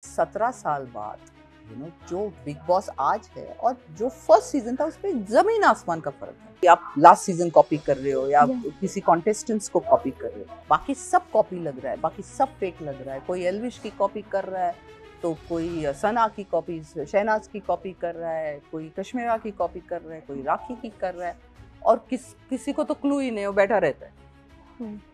17 साल बाद जो बिग बॉस आज है और जो फर्स्ट सीजन था उसमें जमीन आसमान का फर्क है कि आप लास्ट सीजन कॉपी कर रहे हो या किसी कॉन्टेस्टेंट्स को कॉपी कर रहे हो। बाकी सब कॉपी लग रहा है, बाकी सब फेक लग रहा है। कोई एल्विश की कॉपी कर रहा है तो कोई सना की कॉपी, शहनाज की कॉपी कर रहा है, कोई कश्मीरा की कॉपी कर रहा है, कोई राखी की कर रहा है और किसी को तो क्लू ही नहीं, वो बैठा रहता है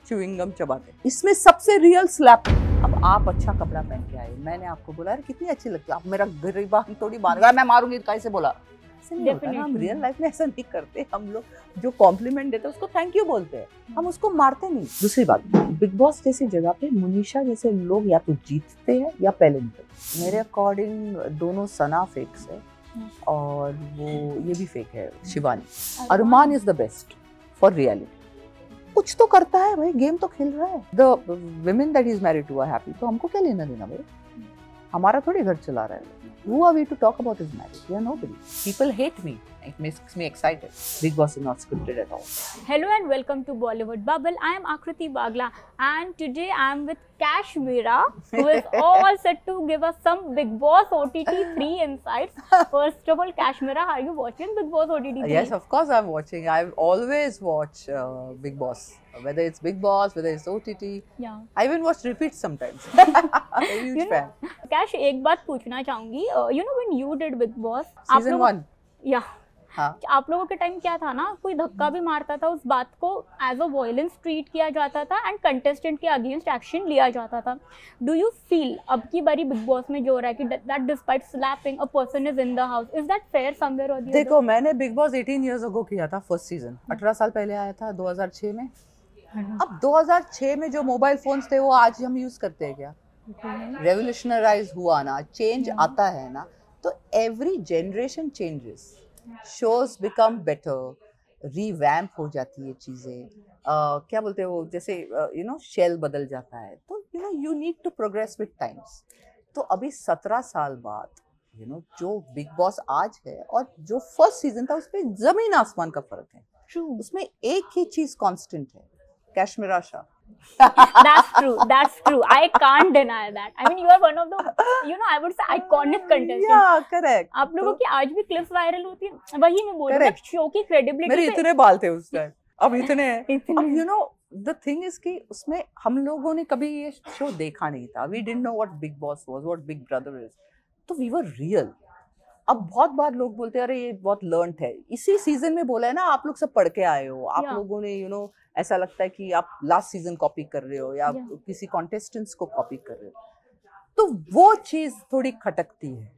च्युइंग गम चबाते। इसमें सबसे रियल स्लैप। अब आप अच्छा कपड़ा पहन के आए, मैंने आपको बोला अरे कितनी अच्छी लगती है, आप मेरा गरीबा थोड़ी मान गया, मैं मारूंगी कैसे बोला। ऐसे नहीं होता ना, हम रियल लाइफ में ऐसा नहीं करते। हम लोग जो कॉम्प्लीमेंट देते हैं उसको थैंक यू बोलते हैं, हम उसको मारते नहीं। दूसरी बात, बिग बॉस जैसी जगह पे मुनीषा जैसे लोग या तो जीतते हैं या पहले निकलते। मेरे अकॉर्डिंग दोनों सना फेक्स है और वो ये भी फेक है Shivani. Armaan is the best for reality. कुछ तो करता है भाई, गेम तो खेल रहा है। The women that he's married to are happy, तो हमको क्या लेना देना भाई, हमारा थोड़ी घर चला रहा है। Who are we to talk about his marriage? We are nobody. People hate me. It makes me excited. Big Boss is not scripted at all. Hello and welcome to Bollywood Bubble. I am Akriti Bagla and today I am with Kashmira, who is all set to give us some Big Boss OTT 3 insights. First of all, Kashmira, are you watching Big Boss OTT 3? Yes, of course I'm watching. I've always watched Big Boss. Whether it's Big Boss, whether it's OTT. Yeah. I even watch repeats sometimes. I'm a huge fan. Cash, एक बात पूछना चाहूँगी. You know when you did Big Boss? Season 1. Yeah. हाँ. आप लोगों के time क्या था ना, कोई धक्का भी मारता था उस बात को एज अ वायलेंस ट्रीट किया जाता था एंड कंटेस्टेंट के अगेंस्ट एक्शन लिया जाता था. डू यू फील अब की बारी बिग बॉस में जो हो रहा है कि that despite slapping a person is in the house, is that fair somewhere और द अदर? देखो, मैंने बिग बॉस 18 इयर्स अगो किया था फर्स्ट सीजन. 18 साल पहले आया था 2006 में. अब 2006 में जो मोबाइल फोन्स थे वो आज हम यूज करते हैं क्या? रेवोल्यूशनराइज हुआ ना, चेंज आता है ना, तो every generation changes, shows become better, revamp हो जाती है चीजें. क्या बोलते हैं वो, जैसे शेल बदल जाता है, तो you need to progress with times. तो अभी 17 साल बाद जो बिग बॉस आज है और जो फर्स्ट सीजन था उसमें जमीन आसमान का फर्क है. उसमें एक ही चीज कांस्टेंट है, Kashmira Shah. That's true. I can't deny that. I mean, you are one of the, I would say iconic contestants. Yeah, correct. आप लोगों की आज भी क्लिप्स वायरल होती है, वही मैं बोल रही हूँ, शो की क्रेडिबिलिटी. मेरे इतने बाल थे उस टाइम, अब इतने हैं. अब the thing is कि उसमें हम लोगों ने कभी ये शो देखा नहीं था. We didn't know what Big Boss was, what Big Brother is. तो we were real. अब बहुत बार लोग बोलते हैं अरे ये बहुत लर्नड है. इसी सीजन में बोला है ना, आप लोग सब पढ़ के आए हो, आप लोगों ने ऐसा लगता है कि आप लास्ट सीजन कॉपी कर रहे हो या किसी कॉन्टेस्टेंट्स को कॉपी कर रहे हो, तो वो चीज थोड़ी खटकती है.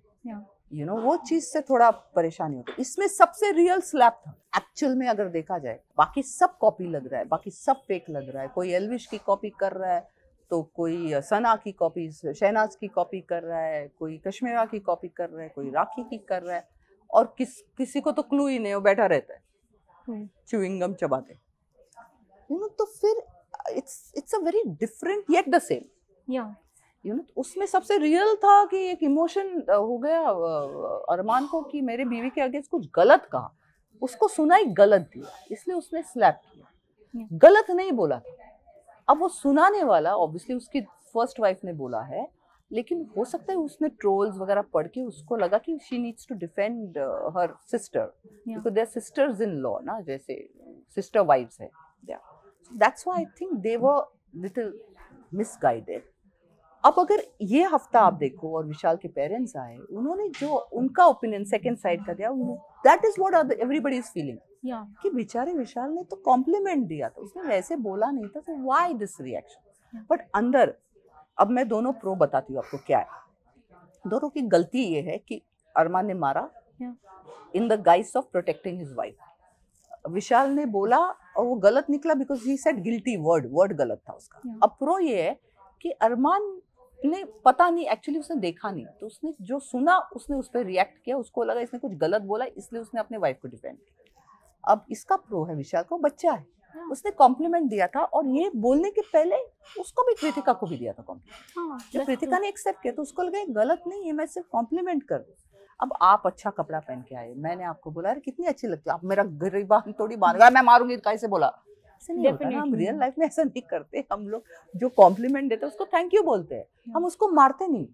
वो चीज से थोड़ा परेशानी होती है. इसमें सबसे रियल स्लैप था एक्चुअल में, अगर देखा जाए. बाकी सब कॉपी लग रहा है, बाकी सब फेक लग रहा है. कोई एल्विश की कॉपी कर रहा है तो कोई सना की कॉपी, शहनाज की कॉपी कर रहा है, कोई कश्मीरा की कॉपी कर रहा है, कोई राखी की कर रहा है और किसी को तो क्लू ही नहीं, वो बैठा रहता है च्युइंग गम चबाते. तो फिर it's a very different yet the same. उसमें सबसे रियल था कि एक इमोशन हो गया अरमान को कि मेरे बीवी के अगेंस्ट कुछ गलत कहा, उसको सुनाई गलत दिया, इसलिए उसने स्लैप किया. गलत नहीं बोला था. अब वो सुनाने वाला ऑब्वियसली उसकी फर्स्ट वाइफ ने बोला है, लेकिन हो सकता है उसने ट्रोल्स वगैरह पढ़ के उसको लगा कि she needs to defend her sister, because they are sisters in law ना, जैसे सिस्टर वाइफ्स है. That's why I think they were little misguided. अब अगर ये हफ्ता आप देखो और विशाल के पेरेंट्स आए, उन्होंने जो उनका ओपिनियन सेकंड साइड का दिया, that is what everybody is feeling. कि बेचारे विशाल ने तो कॉम्प्लीमेंट दिया था, उसने वैसे बोला नहीं था, तो व्हाई दिस रिएक्शन. बट अंदर अब मैं दोनों प्रो बताती हूँ आपको क्या है. दोनों की गलती ये है कि अरमान ने मारा in the guise of protecting his wife. Vishal ने बोला और वो गलत निकला because he said guilty, word गलत था उसका. अब प्रो ये है कि अरमान ने पता नहीं, एक्चुअली उसने देखा नहीं, तो उसने जो सुना उसने उस पर रिएक्ट किया, उसको लगा इसने कुछ गलत बोला, इसलिए उसने अपने वाइफ को डिफेंड किया. अब इसका प्रो है विशाल को, बच्चा है, उसने कॉम्प्लीमेंट दिया था और ये बोलने के पहले उसको भी, कृतिका को भी दिया था कॉम्प्लीमेंट. जब कृतिका ने एक्सेप्ट किया तो उसको लगा गलत नहीं है, मैं सिर्फ कॉम्प्लीमेंट कर दूं. अब आप अच्छा कपड़ा पहन के आए, मैंने आपको बोला अरे कितनी अच्छी लगती है, आप मेरा गरीबा थोड़ी मान गया, मैं मारूंगी कैसे बोला. ऐसे नहीं होता ना, हम रियल लाइफ में ऐसा नहीं करते. हम लोग जो कॉम्प्लीमेंट देते हैं उसको थैंक यू बोलते हैं, हम उसको मारते नहीं.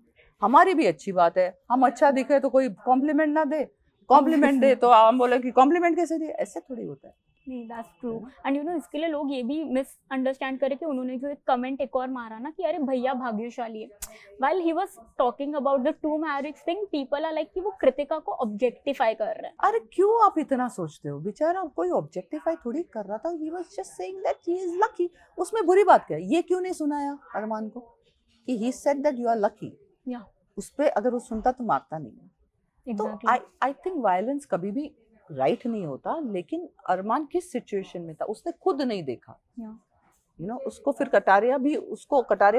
हमारी भी अच्छी बात है, हम अच्छा दिखे तो कोई कॉम्प्लीमेंट ना दे, कॉम्प्लीमेंट दे तो हम बोले कि कॉम्प्लीमेंट कैसे दिए, ऐसे थोड़ी होता है। नहीं, that's true. And you know इसके लिए लोग ये भी मिसअंडरस्टैंड करे कि उन्होंने जो एक कमेंट एक और मारा ना कि अरे भैया भाग्यशाली है, while he was talking about the two marriage thing, people are like कि वो कृतिका को ऑब्जेक्टिफाई कर रहे हैं। अरे क्यों आप इतना सोचते हो, बेचारा कोई ऑब्जेक्टिफाई थोड़ी कर रहा था, he was just saying that he is lucky. उसमें बुरी बात क्या है? ये क्यों नहीं सुनाया अरमान को कि he said that you are lucky? या उस पे अगर वो सुनता तो मारता नहीं है। एग्जैक्टली। तो आई थिंक वायलेंस कभी भी राइट नहीं होता, लेकिन अरमान किस सिचुएशन में था उसने खुद नहीं देखा। यू नो उसको फिर कटारिया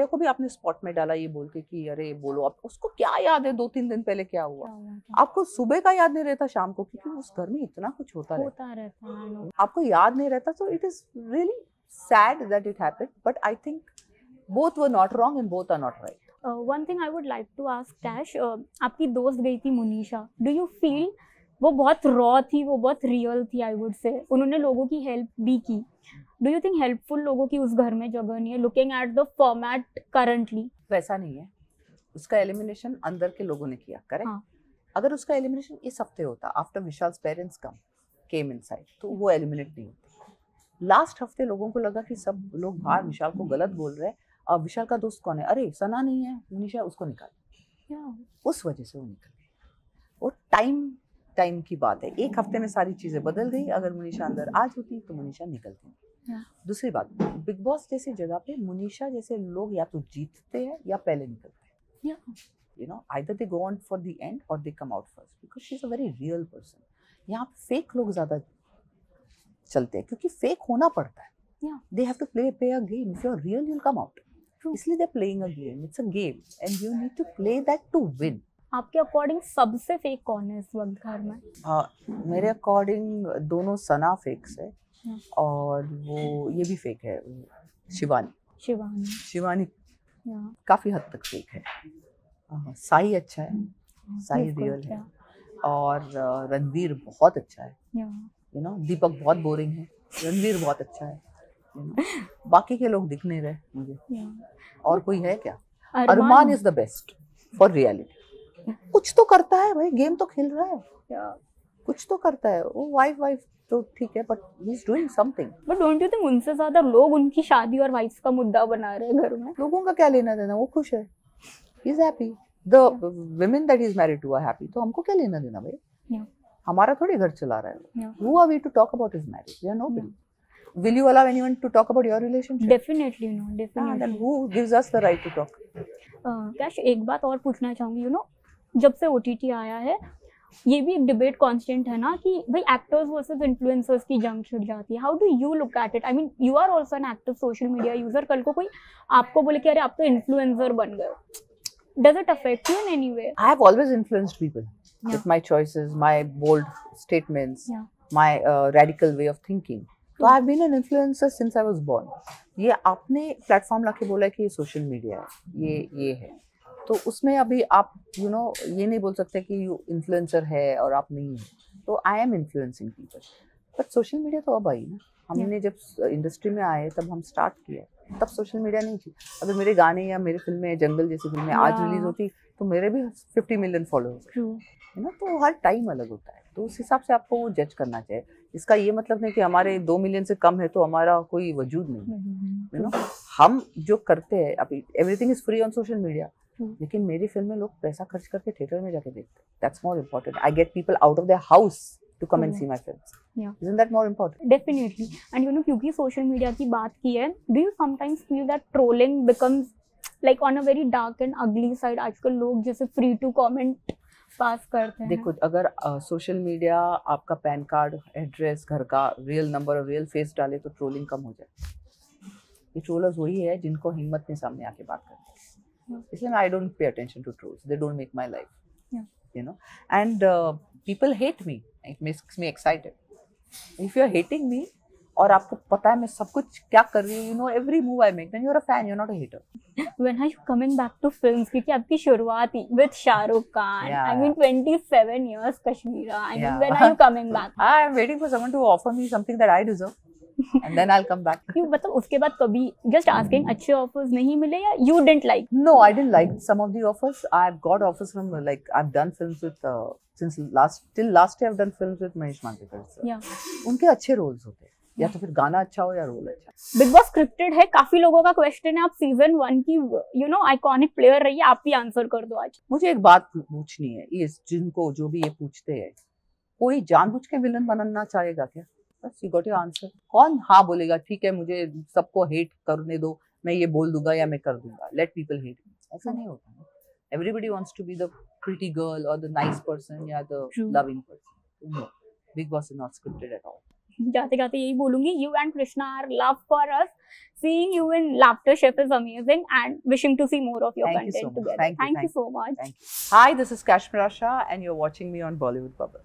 को भी आपने स्पॉट में डाला ये बोल के कि अरे बोलो, अब उसको क्या याद है 2-3 दिन पहले क्या हुआ? आपको सुबह का याद नहीं रहता शाम को, क्योंकि उस घर में इतना कुछ होता रहता है, आपको याद नहीं रहता। So it is really sad that it happened, but I think both were not wrong and both are not right. One thing I would like to ask कैश, आपकी दोस्त गई थी मुनीशा, डू यू फील वो बहुत रॉ थी, वो बहुत रियल थी, आई वुड से उन्होंने लोगों की हेल्प भी की? डू यू थिंक हेल्पफुल लोगों की उस घर में जगह नहीं है, looking at the format currently? वैसा नहीं है, उसका एलिमिनेशन अंदर के लोगों ने किया, करेक्ट? हाँ. अगर उसका एलिमिनेशन इस हफ्ते होता, आफ्टर विशाल्स पेरेंट्स केम इनसाइड, तो वो एलिमिनेट नहीं होती। लास्ट हफ्ते लोगों को लगा कि सब लोग बाहर विशाल को गलत बोल रहे हैं, अब विशाल का दोस्त कौन है? अरे सना नहीं है, मुनीशा, उसको निकाल। उस वजह से वो निकल गई। वो टाइम की बात है, एक हफ्ते में सारी चीजें बदल गई। अगर मुनीशा अंदर आज होती तो मुनीशा निकलती। दूसरी बात, बिग बॉस जैसी जगह पे मुनीशा जैसे लोग या तो जीतते हैं या पहले निकलते हैं। You know either they go on for the end और they come out first, because she is a very real person. यहाँ फेक लोग ज्यादा चलते हैं क्योंकि फेक होना पड़ता है। They have to play a game. If you're real, you'll come out. इसलिए they're playing a game. It's a game, and you need to play that to win. आपके अकॉर्डिंग सबसे फेक कौन है इस वक्त घर में? मेरे अकॉर्डिंग दोनों सना फेक्स है, और वो ये भी फेक है, शिवानी काफी हद तक फेक है। साई अच्छा है, साई रियल है, और रणवीर बहुत अच्छा है। यू नो दीपक बहुत बोरिंग है, रणवीर बहुत अच्छा है। बाकी के लोग दिख नहीं रहे मुझे। और कोई है क्या? Armaan is the best for reality. कुछ तो करता है भाई, गेम तो खेल रहा है, कुछ तो करता है। वो वाइफ तो ठीक है, but he is doing something. But don't you think उनसे ज्यादा लोग उनकी शादी और वाइफ का मुद्दा बना रहे हैं घर में? लोगों का क्या लेना देना, वो खुश है, he is happy, the women that he is married to are happy। तो हमको क्या लेना देना भाई? हमारा थोड़ी घर चला रहा है। Who are we to talk about his marriage? We are nobody. Will you allow anyone to talk about your relationship? Definitely no, definitely. Then who gives us the right to talk? Cash, एक बात और पूछना चाहूँगी, you know जब से OTT आया है ये भी एक डिबेट कांस्टेंट है ना कि भाई एक्टर्स वर्सेस इन्फ्लुएंसर्स की जंग छिड़ जाती है। How do you look at it? I mean you are also an active social media user. कल को कोई आपको बोले कि अरे आप तो इन्फ्लुएंसर बन गए, does it affect you in any way? I have always influenced people with my choices, my bold statements, my radical way of thinking. So I have been an influencer since I was born. ये आपने platform लाके बोला कि ये social media है, ये है, तो उसमें अभी आप यू नो ये नहीं बोल सकते कि यू इन्फ्लुएंसर है और आप नहीं है। तो I am influencing people, but social media तो अब आई ना। हमने जब इंडस्ट्री में आए तब हम स्टार्ट किया, तब सोशल मीडिया नहीं थी। अगर मेरे गाने या मेरी फिल्में, जंगल जैसी फिल्में आज रिलीज होती तो मेरे भी 50 मिलियन फॉलोअर्स है ना। तो हर टाइम अलग होता है, तो उस हिसाब से आपको वो जज करना चाहिए। इसका ये मतलब नहीं कि हमारे 2 मिलियन से कम है तो हमारा कोई वजूद नहीं है। यू नो हम जो करते हैं, अभी everything is free on social media, लेकिन मेरी फिल्म में लोग पैसा खर्च करके थिएटर में जाके देखते हैं। That's more important. I get people out of their house to come and see my films. Isn't that more important? Definitely. And you know क्योंकि सोशल मीडिया की बात की है, do you sometimes feel that trolling becomes like on a very dark and ugly side? आजकल लोग जैसे free to comment पास करते हैं। देखो, अगर सोशल मीडिया आपका पैन कार्ड, एड्रेस, घर का रियल नंबर और रियल फेस डाले तो ट्रोलिंग कम हो जाए। ये ट्रोलर्स वही है जिनको हिम्मत नहीं सामने आके बात करनी। इसलिए I don't pay attention to trolls, they don't make my life, you know. And people hate me, it makes me excited. If you are hating me और आपको पता है मैं सब कुछ क्या कर रही हूँ, you know every move I make, then you are a fan, you are not a hater. When are you coming back to films? क्योंकि आपकी शुरुआत ही with Shahrukh Khan, I mean 27 years Kashmira, I mean when are you coming back? I am waiting for someone to offer me something that I deserve. and then I'll come back. You मतलब उसके बाद कभी just asking अच्छे offers नहीं मिले या you didn't like? No, I didn't like some of the offers. I've got offers from like I've done films with since till last year I've done films with Mahesh Mandekar sir. Yeah. उनके अच्छे roles होते हैं, या तो फिर गाना अच्छा हो या रोल अच्छा। बिग बॉस स्क्रिप्टेड है, काफी लोगों का क्वेश्चन है, आप सीजन 1 की आइकॉनिक प्लेयर रही है, आप भी आंसर कर दो आज। मुझे एक बात पूछनी है, ये जिनको जो भी ये पूछते हैं, कोई जानबूझ के विलन बनना चाहेगा क्या? बस यू गॉट योर आंसर। कौन हाँ बोलेगा ठीक है मुझे सबको हेट करने दो, मैं ये बोल दूंगा या मैं कर दूंगा, लेट पीपल हेट मी, ऐसा नहीं होता। Everybody wants to be the pretty girl और द नाइस पर्सन या the loving person. No, Bigg Boss is not scripted at all. जाते जाते यही बोलूंगी, you and Krishna are love for us, seeing you in Laughter Chef is amazing and wishing to see more of your content together. Thank you so much. Hi, this is Kashmir Shah and you're watching me on Bollywood Bubble.